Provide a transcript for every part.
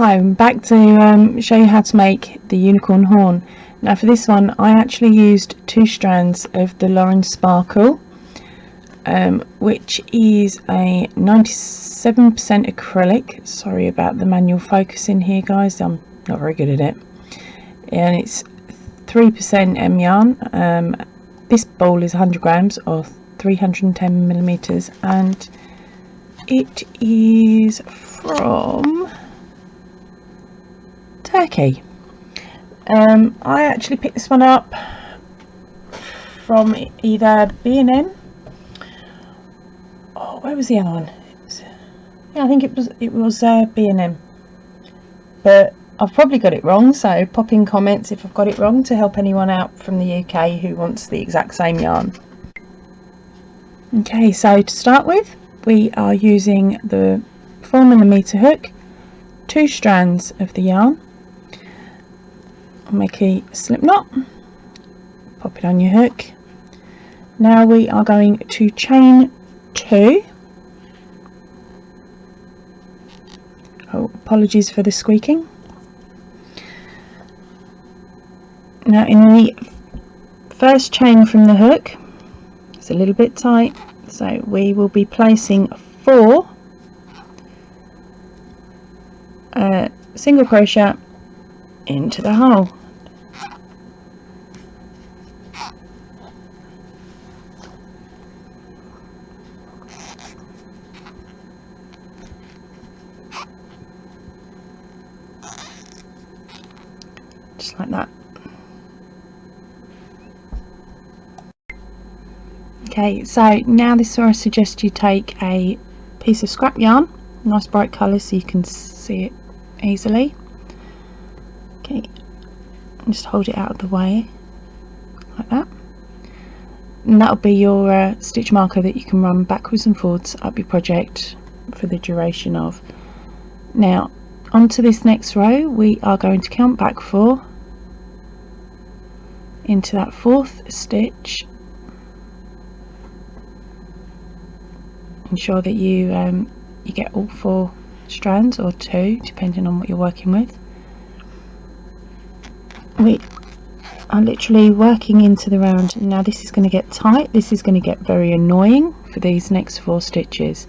Hi, I'm back to show you how to make the unicorn horn. Now for this one I actually used 2 strands of the Lauren Sparkle, which is a 97% acrylic. Sorry about the manual focusing here guys, I'm not very good at it. And it's 3% M yarn. This ball is 100 grams or 310 millimeters, and it is from Turkey. I actually picked this one up from either B&M, oh, where was the other one? Yeah, I think it was B&M, but I've probably got it wrong, so pop in comments if I've got it wrong to help anyone out from the UK who wants the exact same yarn. Okay, so to start with we are using the 4mm hook, 2 strands of the yarn. Make a slip knot, pop it on your hook. Now we are going to chain 2. Oh, apologies for the squeaking. Now in the first chain from the hook, it's a little bit tight, so we will be placing 4 single crochet into the hole. Just like that. Okay, so now this is where I suggest you take a piece of scrap yarn, nice bright colour so you can see it easily. Okay, and just hold it out of the way like that, and that'll be your stitch marker that you can run backwards and forwards up your project for the duration of. Now onto this next row we are going to count back 4 into that 4th stitch. Ensure that you get all 4 strands, or 2 depending on what you're working with. We are literally working into the round. Now this is going to get tight, this is going to get very annoying for these next 4 stitches,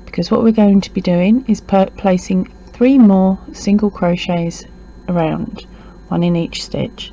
because what we're going to be doing is placing 3 more single crochets around, 1 in each stitch.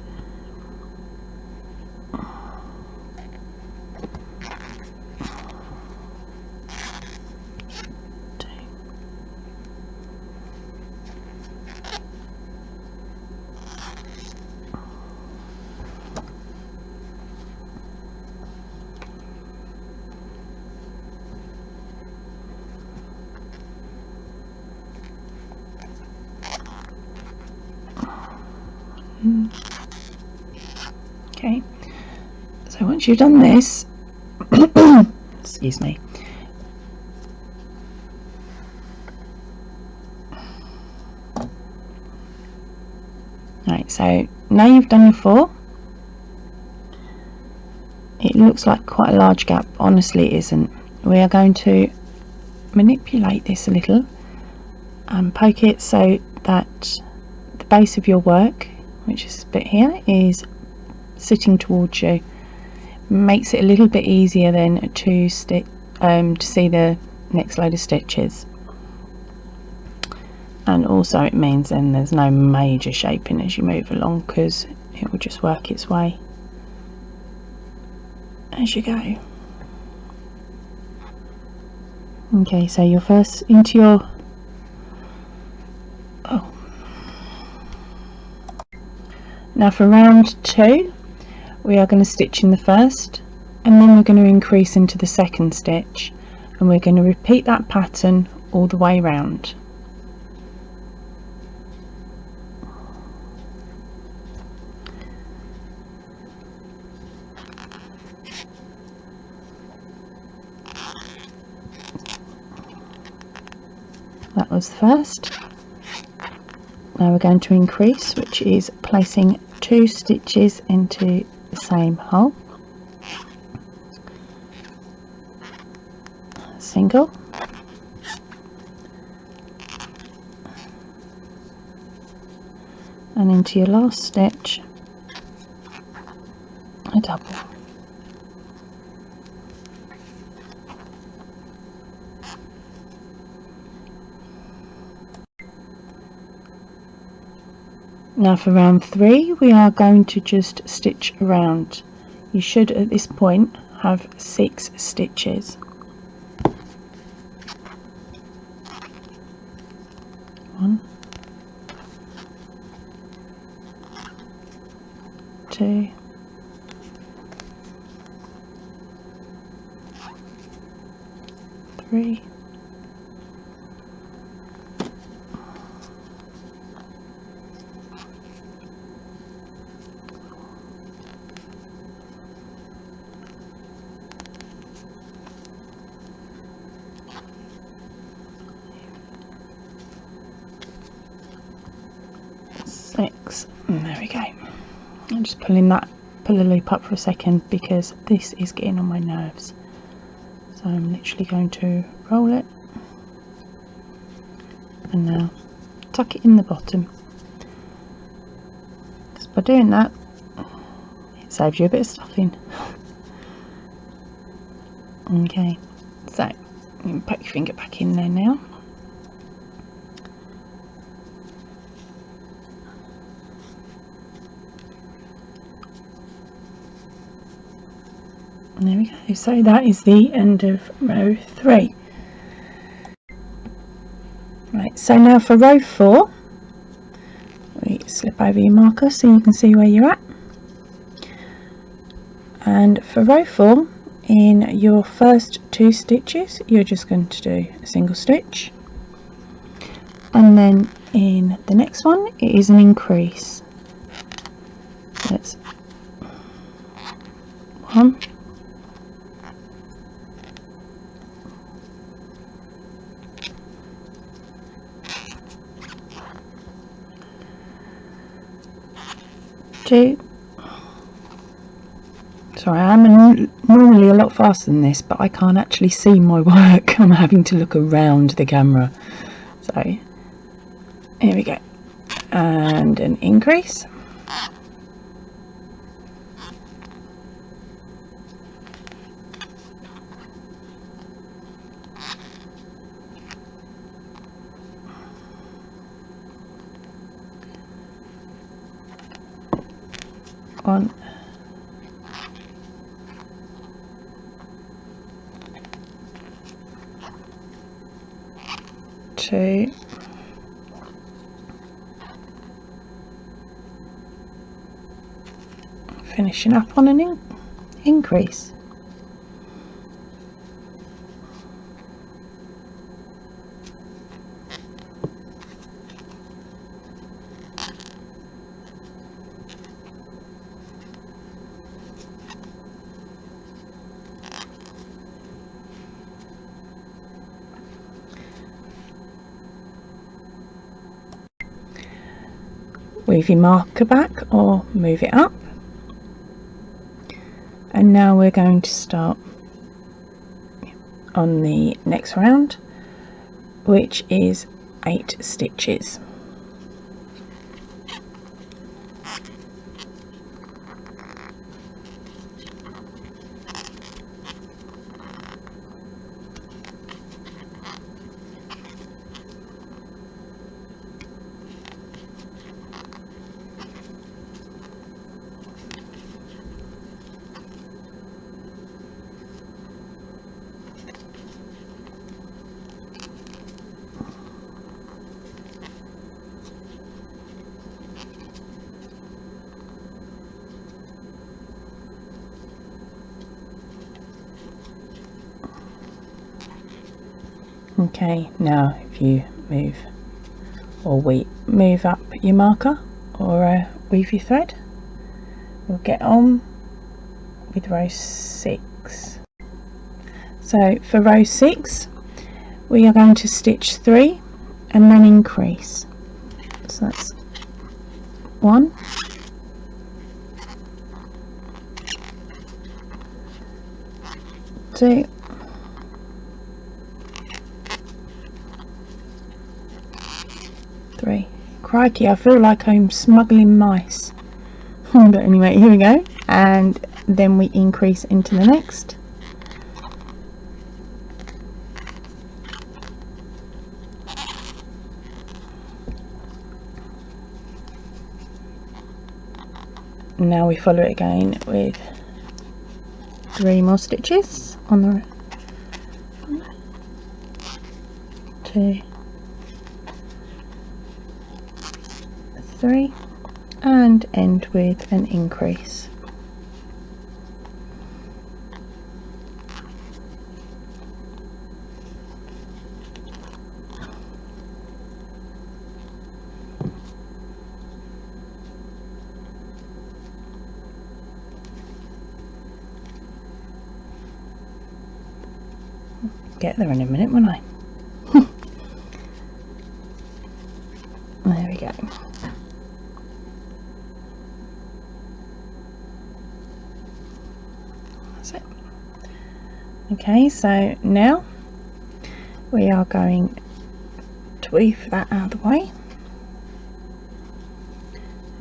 Okay, so once you've done this, excuse me, right, so now you've done your 4. It looks like quite a large gap, honestly it isn't. We are going to manipulate this a little and poke it so that the base of your work, which is this bit here, is sitting towards you. Makes it a little bit easier then to see the next load of stitches, and also it means then there's no major shaping as you move along, because it will just work its way as you go. Okay, so you're first into your now for round 2 we are going to stitch in the first, and then we're going to increase into the second stitch, and we're going to repeat that pattern all the way round. That was the first. Now we're going to increase, which is placing 2 stitches into the same hole, single, and into your last stitch a double. Now for round 3 we are going to just stitch around. You should at this point have 6 stitches. 1, 2, 3, 6, and there we go. I'm just pull the loop up for a second because this is getting on my nerves. So I'm literally going to roll it and now tuck it in the bottom. Just by doing that, it saves you a bit of stuffing. Okay, so you can put your finger back in there now. And there we go. So that is the end of row 3. Right, so now for row 4, we slip over your marker so you can see where you're at. And for row 4, in your first 2 stitches, you're just going to do a single stitch. And then in the next one, it is an increase. That's 1, 2. Sorry, I'm normally a lot faster than this, but I can't actually see my work. I'm having to look around the camera. So here we go, and an increase. One, 2, finishing up on an increase. Weave your marker back or move it up, and now we're going to start on the next round, which is 8 stitches. Okay, now if you move or move up your marker or weave your thread, we'll get on with row 6. So for row 6 we are going to stitch 3 and then increase. So that's 1, 2, 3, Crikey, I feel like I'm smuggling mice. But anyway, here we go, and then we increase into the next. Now we follow it again with 3 more stitches on the 1, 2, 3, and end with an increase. Get there in a minute, won't I? There we go. That's it. Okay, so now we are going to weave that out of the way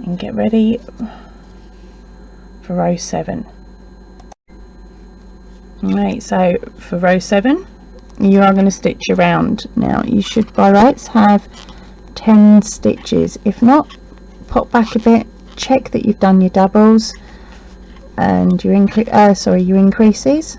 and get ready for row 7. Right, so for row 7 you are going to stitch around. Now you should by rights have 10 stitches. If not, pop back a bit, check that you've done your doubles and your increases.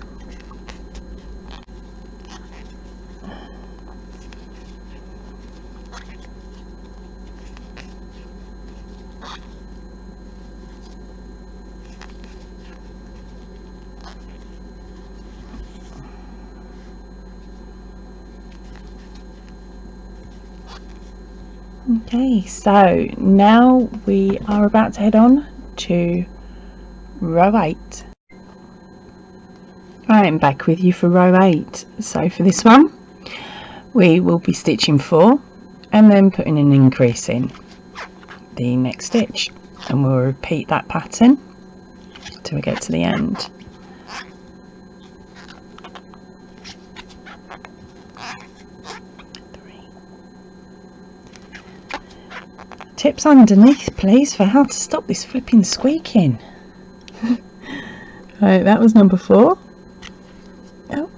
Okay, so now we are about to head on to row 8. I am back with you for row 8. So for this one we will be stitching 4 and then putting an increase in the next stitch, and we'll repeat that pattern till we get to the end. Tips underneath please for how to stop this flipping squeaking. Right, that was number 4. Oh.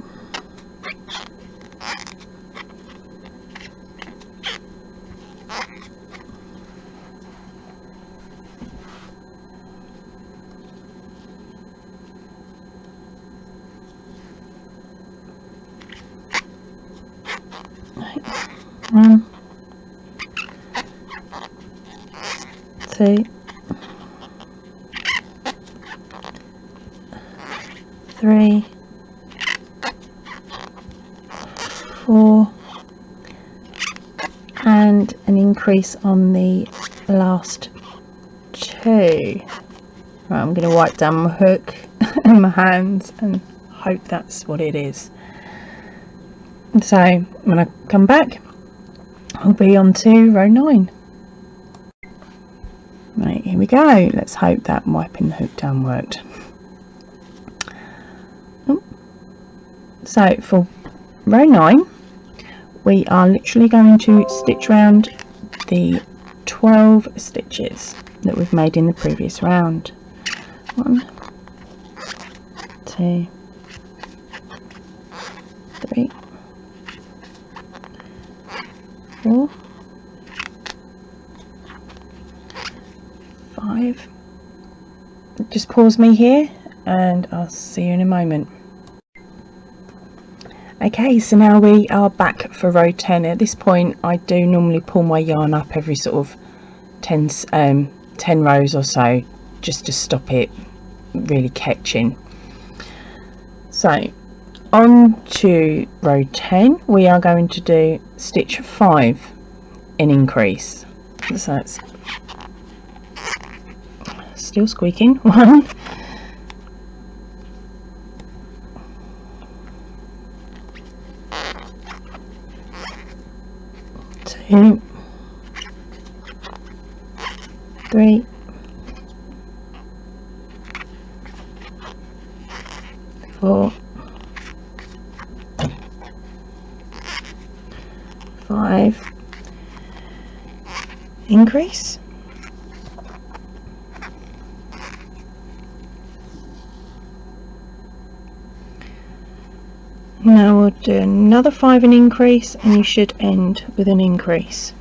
Right. 1, 2, 3, 4, and an increase on the last 2. Right, I'm going to wipe down my hook and my hands and hope that's what it is. So when I come back I'll be on to row 9. Right, here we go. Let's hope that wiping the hook down worked. So for row 9 we are literally going to stitch around the 12 stitches that we've made in the previous round. 1, 2, 3, 4, 5. Just pause me here and I'll see you in a moment. Okay, so now we are back for row 10. At this point I do normally pull my yarn up every sort of 10 rows or so, just to stop it really catching. So on to row 10 we are going to do stitch 5 in increase. So it's still squeaking. 1, 2, 3, 4, 5, increase. Now we'll do another 5 and increase, and you should end with an increase.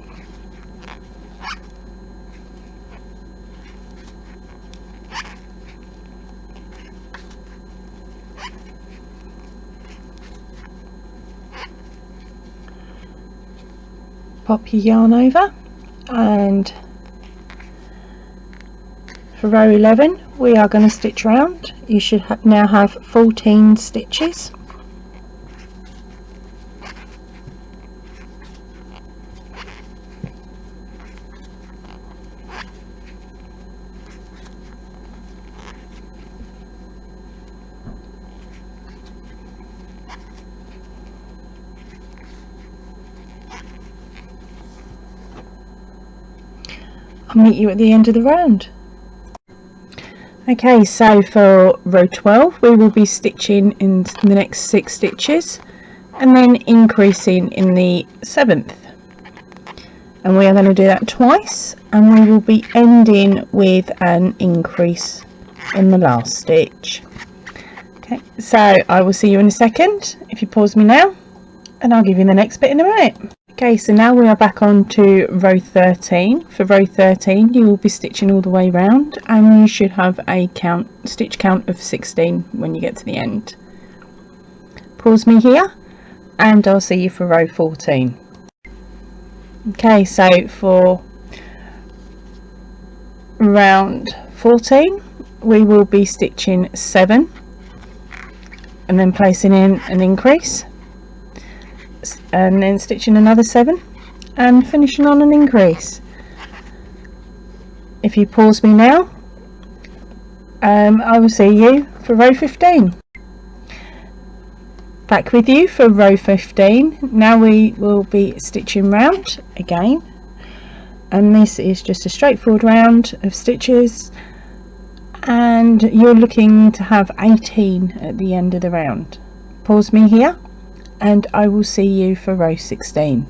Pop your yarn over, and for row 11 we are going to stitch round. You should now have 14 stitches. I'll meet you at the end of the round. Okay, so for row 12 we will be stitching in the next 6 stitches and then increasing in the 7th, and we are going to do that twice, and we will be ending with an increase in the last stitch. Okay, so I will see you in a second if you pause me now, and I'll give you the next bit in a minute. Okay, so now we are back on to row 13. For row 13 you will be stitching all the way round, and you should have a stitch count of 16 when you get to the end. Pause me here and I'll see you for row 14. Okay, so for round 14 we will be stitching 7 and then placing in an increase, and then stitching another 7 and finishing on an increase. If you pause me now, I will see you for row 15. Back with you for row 15. Now we will be stitching round again, and this is just a straightforward round of stitches, and you're looking to have 18 at the end of the round. Pause me here and I will see you for row 16.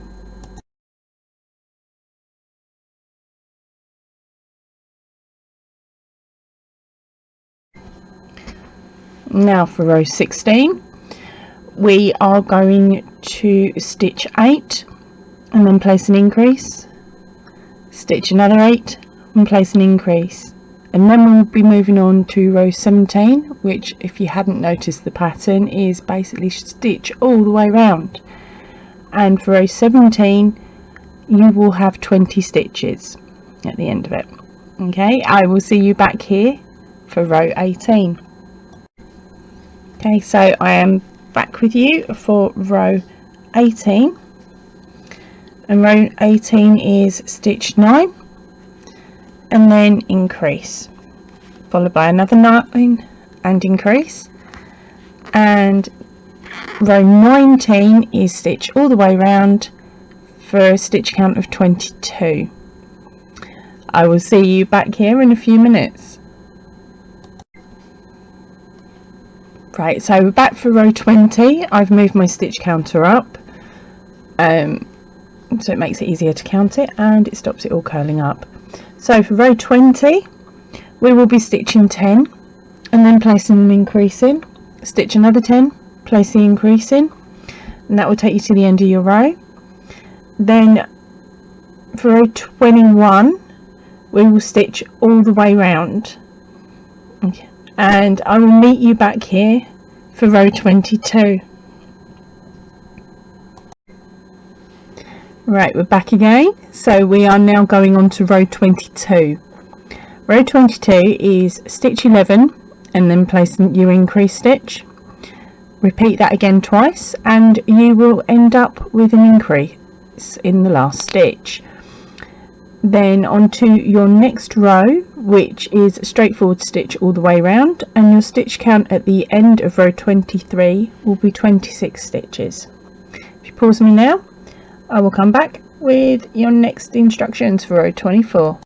Now for row 16 we are going to stitch 8 and then place an increase, stitch another 8 and place an increase, and then we'll be moving on to row 17, which, if you hadn't noticed the pattern, is basically stitch all the way round. And for row 17 you will have 20 stitches at the end of it. Okay, I will see you back here for row 18. Okay, so I am back with you for row 18, and row 18 is stitch 9 and then increase, followed by another 9 and increase, and row 19 is stitch all the way round for a stitch count of 22. I will see you back here in a few minutes. Right, so we're back for row 20. I've moved my stitch counter up so it makes it easier to count it, and it stops it all curling up. So for row 20 we will be stitching 10 and then placing an increase in, stitch another 10, place the increase in, and that will take you to the end of your row. Then for row 21 we will stitch all the way round. Okay, and I will meet you back here for row 22. Right, we're back again, so we are now going on to row 22. Row 22 is stitch 11 and then place your increase stitch. Repeat that again twice and you will end up with an increase in the last stitch. Then on to your next row, which is straightforward stitch all the way round, and your stitch count at the end of row 23 will be 26 stitches. If you pause me now, I will come back with your next instructions for row 24.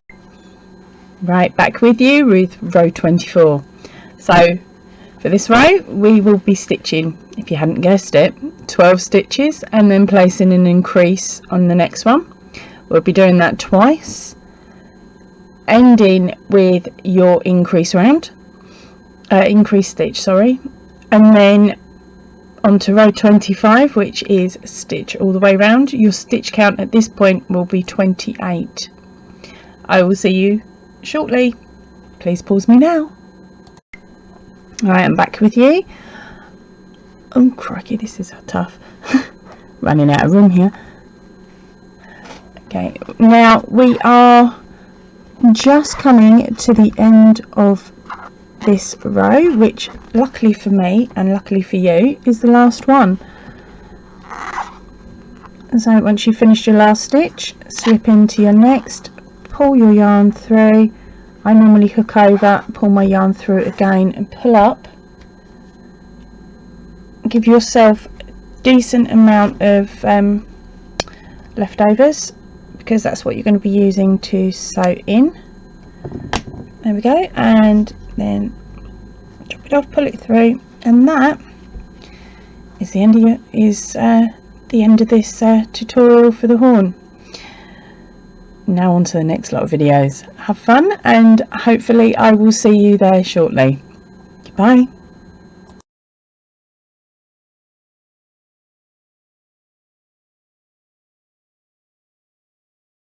Right, back with you with row 24. So for this row we will be stitching, if you hadn't guessed it, 12 stitches and then placing an increase on the next one. We'll be doing that twice, ending with your increase stitch, sorry, and then onto row 25, which is stitch all the way round. Your stitch count at this point will be 28. I will see you shortly. Please pause me now. Alright, I'm back with you. Oh crikey, this is tough. Running out of room here. Okay, now we are just coming to the end of this row, which luckily for me and luckily for you is the last one. So once you've finished your last stitch, slip into your next, pull your yarn through. I normally hook over, pull my yarn through it again and pull up. Give yourself a decent amount of leftovers, because that's what you're going to be using to sew in. There we go, and then chop it off, pull it through, and that is the end of this tutorial for the horn. Now on to the next lot of videos. Have fun, and hopefully I will see you there shortly. Goodbye.